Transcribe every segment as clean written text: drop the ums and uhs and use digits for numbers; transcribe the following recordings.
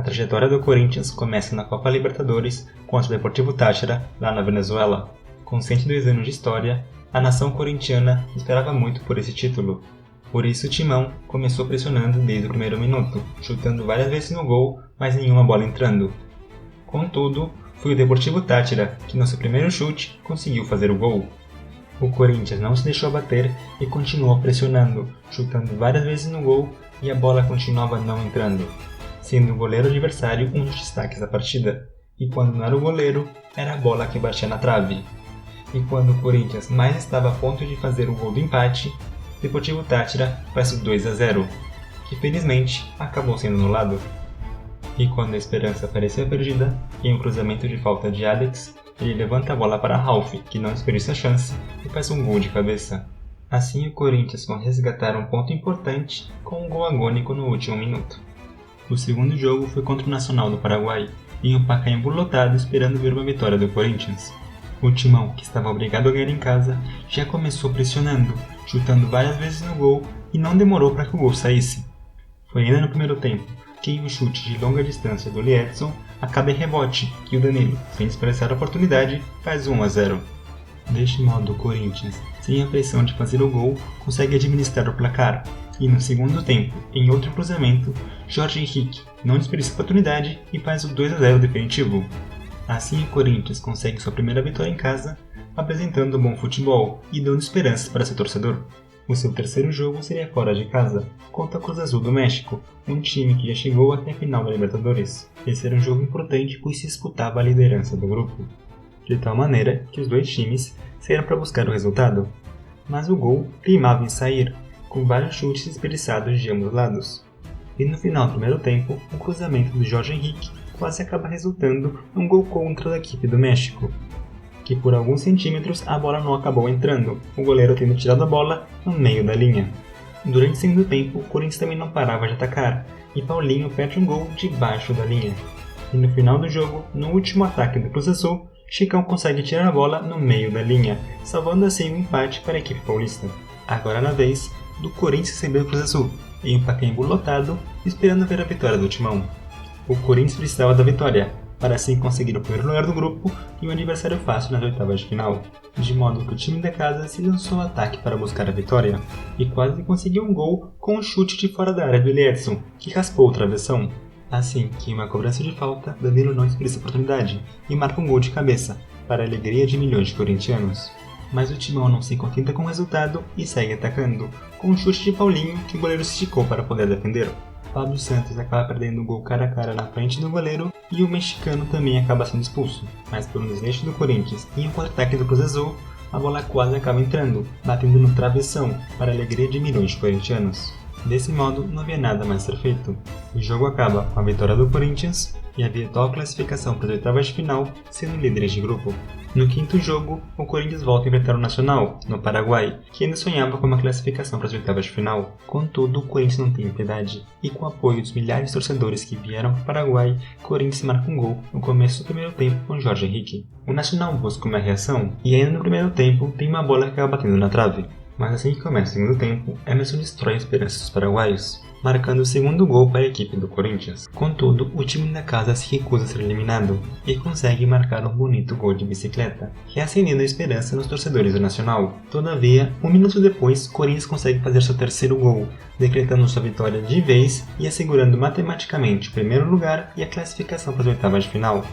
trajetória do Corinthians começa na Copa Libertadores contra o Deportivo Táchira, lá na Venezuela. Com 102 anos de história, a nação corintiana esperava muito por esse título. Por isso o Timão começou pressionando desde o primeiro minuto, chutando várias vezes no gol, mas nenhuma bola entrando. Contudo, foi o Deportivo Táchira que no seu primeiro chute conseguiu fazer o gol. O Corinthians não se deixou abater e continuou pressionando, chutando várias vezes no gol e a bola continuava não entrando, sendo o goleiro adversário um dos destaques da partida. E quando não era o goleiro, era a bola que batia na trave. E quando o Corinthians mais estava a ponto de fazer o gol do empate, o Deportivo Táchira faz o 2-0, que felizmente acabou sendo anulado. E quando a esperança parecia perdida, em um cruzamento de falta de Alex, ele levanta a bola para Ralf, que não desperdiça a chance, e faz um gol de cabeça. Assim o Corinthians consegue resgatar um ponto importante com um gol agônico no último minuto. O segundo jogo foi contra o Nacional do Paraguai, em um Pacaembu lotado esperando ver uma vitória do Corinthians. O Timão, que estava obrigado a ganhar em casa, já começou pressionando, chutando várias vezes no gol e não demorou para que o gol saísse. Foi ainda no primeiro tempo que o chute de longa distância do Liedson acaba em rebote e o Danilo, sem desprezar a oportunidade, faz 1-0. Deste modo, o Corinthians, sem a pressão de fazer o gol, consegue administrar o placar. E no segundo tempo, em outro cruzamento, Jorge Henrique não desperdiça a oportunidade e faz o 2-0 definitivo. Assim o Corinthians consegue sua primeira vitória em casa, apresentando um bom futebol e dando esperanças para seu torcedor. O seu terceiro jogo seria fora de casa, contra o Cruz Azul do México, um time que já chegou até a final da Libertadores. Esse era um jogo importante pois se disputava a liderança do grupo, de tal maneira que os dois times saíram para buscar o resultado. Mas o gol teimava em sair, com vários chutes desperdiçados de ambos lados. E no final do primeiro tempo, o cruzamento do Jorge Henrique quase acaba resultando num gol contra da equipe do México, que por alguns centímetros a bola não acabou entrando, o goleiro tendo tirado a bola no meio da linha. Durante o segundo tempo, o Corinthians também não parava de atacar, e Paulinho perde um gol debaixo da linha. E no final do jogo, no último ataque do Cruz Azul, Chicão consegue tirar a bola no meio da linha, salvando assim o empate para a equipe paulista. Agora na vez do Corinthians receber o Cruz Azul, em um Pacaembu lotado, esperando ver a vitória do Timão. O Corinthians precisava da vitória, para assim conseguir o primeiro lugar do grupo e um adversário fácil nas oitavas de final, de modo que o time da casa se lançou ao ataque para buscar a vitória, e quase conseguiu um gol com um chute de fora da área do Liedson, que raspou o travessão. Assim que em uma cobrança de falta, Danilo não desperdiça a oportunidade e marca um gol de cabeça, para a alegria de milhões de corintianos. Mas o Timão não se contenta com o resultado e segue atacando, com um chute de Paulinho que o goleiro se esticou para poder defender. Pablo Santos acaba perdendo o gol cara a cara na frente do goleiro e o mexicano também acaba sendo expulso, mas por um desleixo do Corinthians e um contra-ataque do Cruz Azul, a bola quase acaba entrando, batendo no travessão, para a alegria de milhões de corintianos. Desse modo, não havia nada mais a ser feito. O jogo acaba com a vitória do Corinthians e a eventual classificação para as oitavas de final, sendo líderes de grupo. No quinto jogo, o Corinthians volta a enfrentar o Nacional, no Paraguai, que ainda sonhava com uma classificação para as oitavas de final. Contudo, o Corinthians não tem piedade, e com o apoio dos milhares de torcedores que vieram para o Paraguai, o Corinthians marca um gol no começo do primeiro tempo com Jorge Henrique. O Nacional busca uma reação, e ainda no primeiro tempo tem uma bola que acaba batendo na trave. Mas assim que começa o segundo tempo, Emerson destrói a esperança dos paraguaios, marcando o segundo gol para a equipe do Corinthians. Contudo, o time da casa se recusa a ser eliminado e consegue marcar um bonito gol de bicicleta, reacendendo a esperança nos torcedores do Nacional. Todavia, um minuto depois, o Corinthians consegue fazer seu terceiro gol, decretando sua vitória de vez e assegurando matematicamente o primeiro lugar e a classificação para as oitavas de final.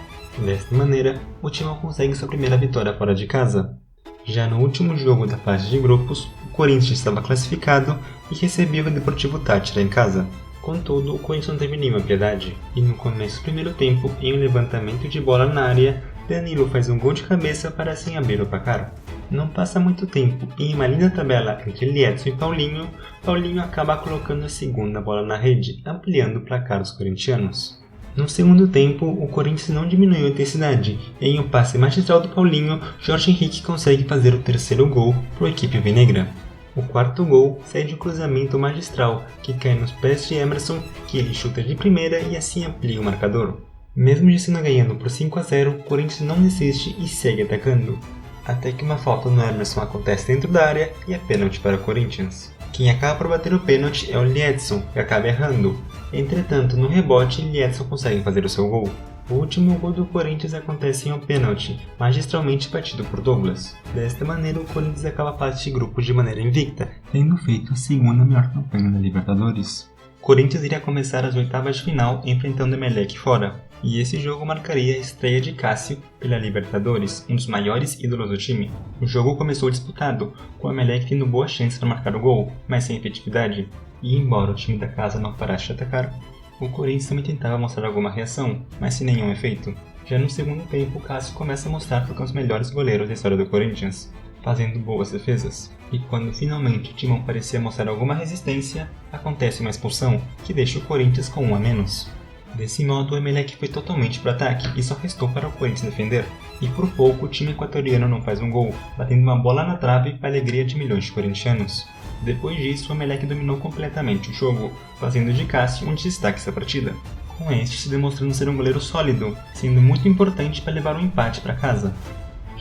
Desta maneira, o time consegue sua primeira vitória fora de casa. Já no último jogo da fase de grupos, o Corinthians estava classificado e recebia o Deportivo Táchira em casa. Contudo, o Corinthians não teve nenhuma piedade, e no começo do primeiro tempo, em um levantamento de bola na área, Danilo faz um gol de cabeça para assim abrir o placar. Não passa muito tempo, e em uma linda tabela entre Liedson e Paulinho, Paulinho acaba colocando a segunda bola na rede, ampliando o placar dos corintianos. No segundo tempo, o Corinthians não diminuiu a intensidade, e em um passe magistral do Paulinho, Jorge Henrique consegue fazer o terceiro gol para a equipe alvinegra. O quarto gol sai de um cruzamento magistral, que cai nos pés de Emerson, que ele chuta de primeira e assim amplia o marcador. Mesmo de sendo ganhando por 5-0, o Corinthians não desiste e segue atacando, até que uma falta no Emerson acontece dentro da área e é pênalti para o Corinthians. Quem acaba por bater o pênalti é o Liedson, que acaba errando, Entretanto, no rebote, Liedson consegue fazer o seu gol. O último gol do Corinthians acontece em um pênalti, magistralmente batido por Douglas. Desta maneira, o Corinthians acaba a fase de grupos de maneira invicta, tendo feito a segunda melhor campanha da Libertadores. O Corinthians iria começar as oitavas de final enfrentando o Emelec fora, e esse jogo marcaria a estreia de Cássio pela Libertadores, um dos maiores ídolos do time. O jogo começou disputado, com o Emelec tendo boa chance para marcar o gol, mas sem efetividade. E embora o time da casa não parasse de atacar, o Corinthians também tentava mostrar alguma reação, mas sem nenhum efeito. Já no segundo tempo, o Cássio começa a mostrar que é um dos melhores goleiros da história do Corinthians, fazendo boas defesas. E quando finalmente o Timão parecia mostrar alguma resistência, acontece uma expulsão, que deixa o Corinthians com 1 a menos. Desse modo, o Emelec foi totalmente para o ataque e só restou para o Corinthians defender. E por pouco, o time equatoriano não faz um gol, batendo uma bola na trave para a alegria de milhões de corintianos. Depois disso, o Emelec dominou completamente o jogo, fazendo de Cássio um dos destaques da partida, com este se demonstrando ser um goleiro sólido, sendo muito importante para levar um empate para casa.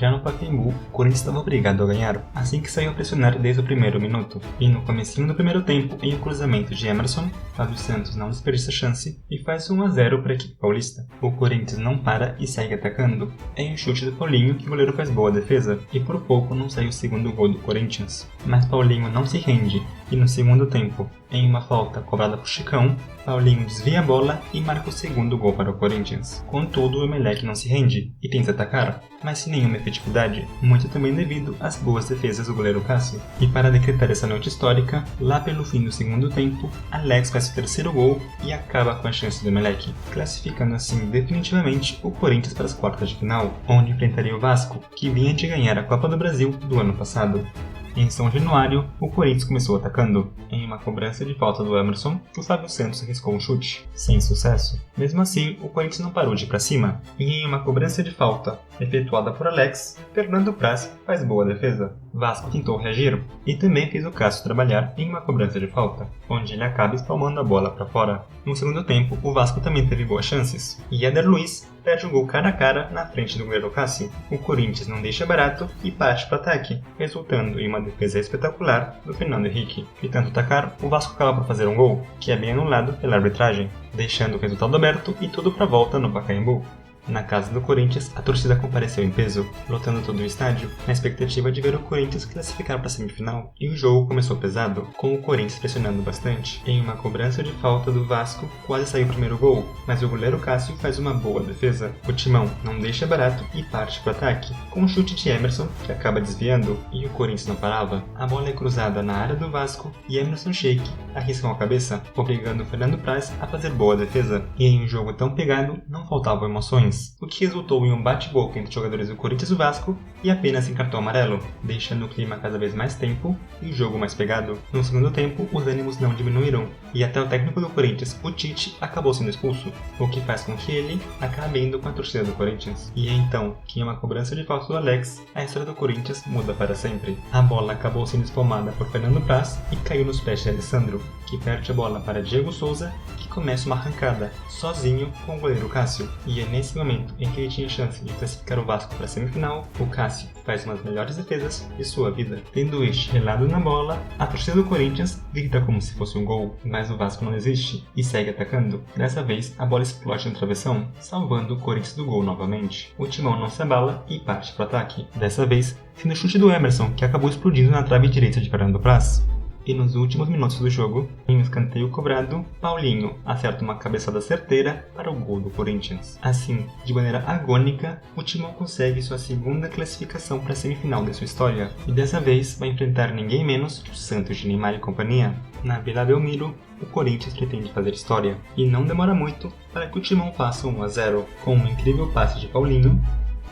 Já no Pacaembu, o Corinthians estava obrigado a ganhar, assim que saiu a pressionar desde o primeiro minuto. E no comecinho do primeiro tempo, em um cruzamento de Emerson, Fábio Santos não desperdiça a chance e faz 1 a 0 para a equipe paulista. O Corinthians não para e segue atacando. Em um chute do Paulinho que o goleiro faz boa defesa, e por pouco não sai o segundo gol do Corinthians. Mas Paulinho não se rende, e no segundo tempo, em uma falta cobrada por Chicão, Paulinho desvia a bola e marca o segundo gol para o Corinthians. Contudo, o Emelec não se rende e tenta atacar, mas sem nenhuma efetividade, muito também devido às boas defesas do goleiro Cássio. E para decretar essa noite histórica, lá pelo fim do segundo tempo, Alex faz o terceiro gol e acaba com a chance do Emelec, classificando assim definitivamente o Corinthians para as quartas de final, onde enfrentaria o Vasco, que vinha de ganhar a Copa do Brasil do ano passado. Em São Januário, o Corinthians começou atacando. Em uma cobrança de falta do Emerson, o Fábio Santos arriscou um chute, sem sucesso. Mesmo assim, o Corinthians não parou de ir para cima. E em uma cobrança de falta, efetuada por Alex, Fernando Praz faz boa defesa. Vasco tentou reagir e também fez o Cássio trabalhar em uma cobrança de falta, onde ele acaba espalmando a bola para fora. No segundo tempo, o Vasco também teve boas chances, e Éder Luiz perde um gol cara a cara na frente do goleiro Cássio. O Corinthians não deixa barato e parte para o ataque, resultando em uma defesa espetacular do Fernando Henrique. De tanto atacar, o Vasco acaba por fazer um gol, que é bem anulado pela arbitragem, deixando o resultado aberto e tudo para volta no Pacaembu. Na casa do Corinthians, a torcida compareceu em peso, lotando todo o estádio, na expectativa de ver o Corinthians classificar para a semifinal. E o jogo começou pesado, com o Corinthians pressionando bastante. Em uma cobrança de falta do Vasco, quase saiu o primeiro gol, mas o goleiro Cássio faz uma boa defesa. O Timão não deixa barato e parte para o ataque, com um chute de Emerson, que acaba desviando, e o Corinthians não parava. A bola é cruzada na área do Vasco e Emerson Sheik arriscam a cabeça, obrigando o Fernando Praz a fazer boa defesa. E em um jogo tão pegado, não faltavam emoções, o que resultou em um bate-boca entre os jogadores do Corinthians e do Vasco e apenas em cartão amarelo, deixando o clima cada vez mais tempo e o jogo mais pegado. No segundo tempo, os ânimos não diminuíram e até o técnico do Corinthians, o Tite, acabou sendo expulso, o que faz com que ele acabe indo com a torcida do Corinthians. E é então que, em uma cobrança de falta do Alex, a história do Corinthians muda para sempre. A bola acabou sendo espalmada por Fernando Praz e caiu nos pés de Alessandro, que perde a bola para Diego Souza, que começa uma arrancada, sozinho com o goleiro Cássio. E é nesse momento em que ele tinha chance de classificar o Vasco para a semifinal, o Cássio faz uma das melhores defesas de sua vida. Tendo este relado na bola, a torcida do Corinthians grita como se fosse um gol, mas o Vasco não desiste e segue atacando. Dessa vez, a bola explode no travessão, salvando o Corinthians do gol novamente. O Timão não se abala e parte para o ataque, dessa vez sendo o chute do Emerson, que acabou explodindo na trave direita de Fernando Praz. E nos últimos minutos do jogo, em um escanteio cobrado, Paulinho acerta uma cabeçada certeira para o gol do Corinthians. Assim, de maneira agônica, o Timão consegue sua segunda classificação para a semifinal de sua história, e dessa vez vai enfrentar ninguém menos que o Santos de Neymar e companhia. Na Vila Belmiro, o Corinthians pretende fazer história, e não demora muito para que o Timão faça 1 a 0, com um incrível passe de Paulinho.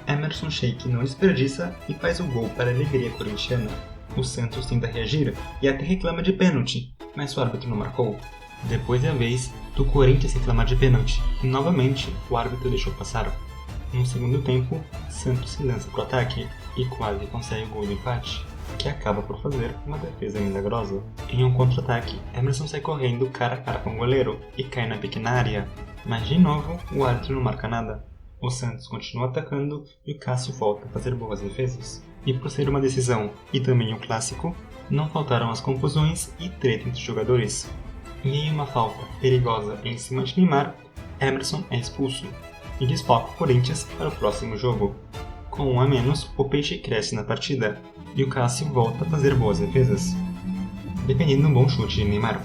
Emerson Sheik não desperdiça e faz o gol para a alegria corintiana. O Santos tenta reagir e até reclama de pênalti, mas o árbitro não marcou. Depois é a vez do Corinthians reclamar de pênalti, e novamente o árbitro deixou passar. No segundo tempo, Santos se lança para o ataque e quase consegue o gol do empate, que acaba por fazer uma defesa milagrosa. Em um contra-ataque, Emerson sai correndo cara a cara com o goleiro e cai na pequena área, mas de novo o árbitro não marca nada. O Santos continua atacando e o Cássio volta a fazer boas defesas. E por ser uma decisão e também um clássico, não faltaram as confusões e treta entre os jogadores. E em uma falta perigosa em cima de Neymar, Emerson é expulso e desfoca o Corinthians para o próximo jogo. Com 1 a menos, o Peixe cresce na partida e o Cássio volta a fazer boas defesas, defendendo um bom chute de Neymar.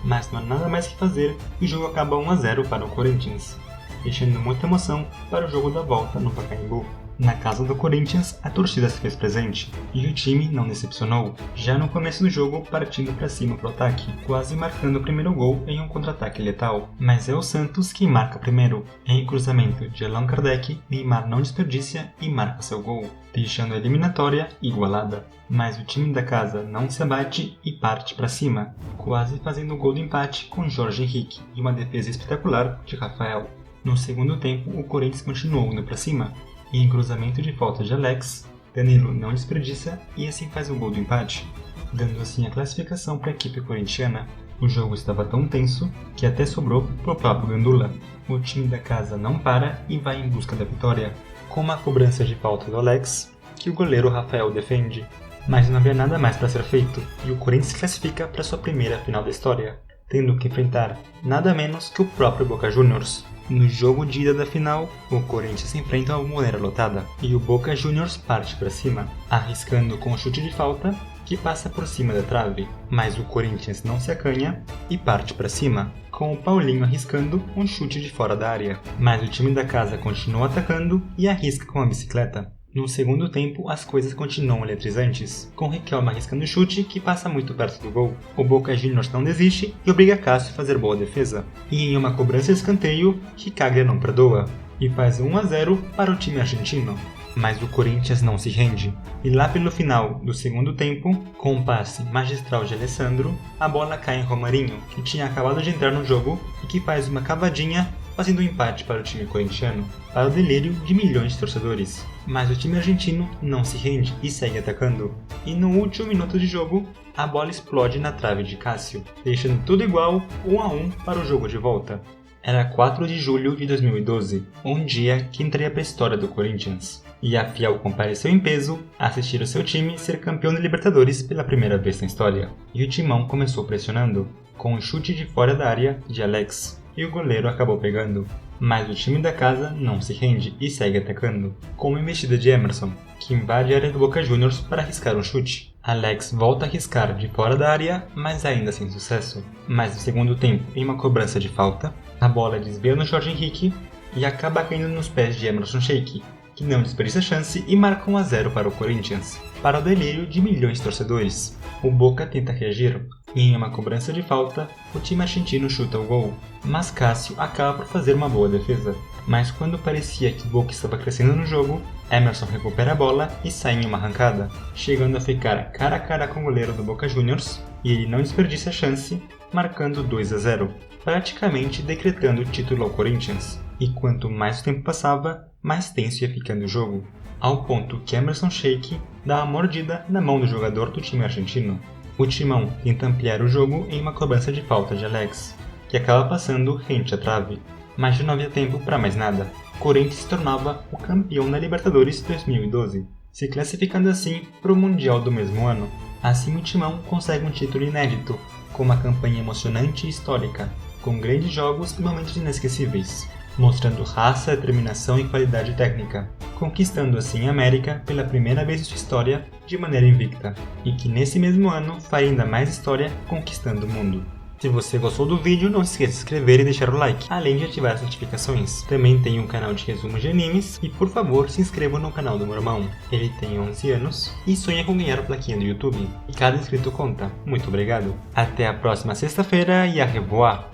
Mas não há nada mais que fazer e o jogo acaba 1 a 0 para o Corinthians, deixando muita emoção para o jogo da volta no Pacaembu. Na casa do Corinthians, a torcida se fez presente e o time não decepcionou, já no começo do jogo partindo para cima pro ataque, quase marcando o primeiro gol em um contra-ataque letal. Mas é o Santos quem marca primeiro. Em cruzamento de Allan Kardec, Neymar não desperdiça e marca seu gol, deixando a eliminatória igualada. Mas o time da casa não se abate e parte para cima, quase fazendo o gol do empate com Jorge Henrique e uma defesa espetacular de Rafael. No segundo tempo, o Corinthians continuou indo para cima, e em cruzamento de falta de Alex, Danilo não desperdiça e assim faz o gol do empate, dando assim a classificação para a equipe corintiana. O jogo estava tão tenso que até sobrou pro próprio Gandula. O time da casa não para e vai em busca da vitória, com uma cobrança de falta do Alex, que o goleiro Rafael defende. Mas não havia nada mais para ser feito, e o Corinthians se classifica para sua primeira final da história, tendo que enfrentar nada menos que o próprio Boca Juniors. No jogo de ida da final, o Corinthians se enfrenta a Bombonera lotada e o Boca Juniors parte para cima, arriscando com um chute de falta que passa por cima da trave, mas o Corinthians não se acanha e parte para cima, com o Paulinho arriscando um chute de fora da área, mas o time da casa continua atacando e arrisca com a bicicleta. No segundo tempo, as coisas continuam eletrizantes, com Riquelme arriscando chute que passa muito perto do gol. O Boca Juniors não desiste e obriga Cássio a fazer boa defesa. E em uma cobrança de escanteio, Ricaglia não perdoa e faz 1 a 0 para o time argentino. Mas o Corinthians não se rende, e lá pelo final do segundo tempo, com um passe magistral de Alessandro, a bola cai em Romarinho, que tinha acabado de entrar no jogo e que faz uma cavadinha fazendo um empate para o time corintiano, para o delírio de milhões de torcedores. Mas o time argentino não se rende e segue atacando. E no último minuto de jogo, a bola explode na trave de Cássio, deixando tudo igual 1 a 1 para o jogo de volta. Era 4 de julho de 2012, um dia que entraria para a história do Corinthians. E a Fiel compareceu em peso a assistir o seu time ser campeão da Libertadores pela primeira vez na história. E o timão começou pressionando, com um chute de fora da área de Alex, e o goleiro acabou pegando. Mas o time da casa não se rende e segue atacando, com uma investida de Emerson, que invade a área do Boca Juniors para arriscar um chute. Alex volta a arriscar de fora da área, mas ainda sem sucesso. Mas no segundo tempo, em uma cobrança de falta, a bola desvia no Jorge Henrique e acaba caindo nos pés de Emerson Sheik, que não desperdiça a chance e marca 1 a 0 para o Corinthians, para o delírio de milhões de torcedores. O Boca tenta reagir, e em uma cobrança de falta, o time argentino chuta o gol, mas Cássio acaba por fazer uma boa defesa. Mas quando parecia que o Boca estava crescendo no jogo, Emerson recupera a bola e sai em uma arrancada, chegando a ficar cara a cara com o goleiro do Boca Juniors, e ele não desperdiça a chance, marcando 2 a 0, praticamente decretando o título ao Corinthians. E quanto mais o tempo passava, mais tenso ia ficando o jogo, ao ponto que Emerson Sheik dá uma mordida na mão do jogador do time argentino. O timão tenta ampliar o jogo em uma cobrança de falta de Alex, que acaba passando rente à trave, mas não havia tempo para mais nada. Corinthians se tornava o campeão da Libertadores 2012, se classificando assim para o Mundial do mesmo ano. Assim o timão consegue um título inédito, com uma campanha emocionante e histórica, com grandes jogos e momentos inesquecíveis, mostrando raça, determinação e qualidade técnica, conquistando assim a América pela primeira vez em sua história de maneira invicta, e que nesse mesmo ano faria ainda mais história conquistando o mundo. Se você gostou do vídeo, não se esqueça de se inscrever e deixar o like, além de ativar as notificações. Também tem um canal de resumos de animes, e por favor se inscreva no canal do meu irmão. Ele tem 11 anos e sonha com ganhar a plaquinha do YouTube, e cada inscrito conta. Muito obrigado. Até a próxima sexta-feira e a revoar!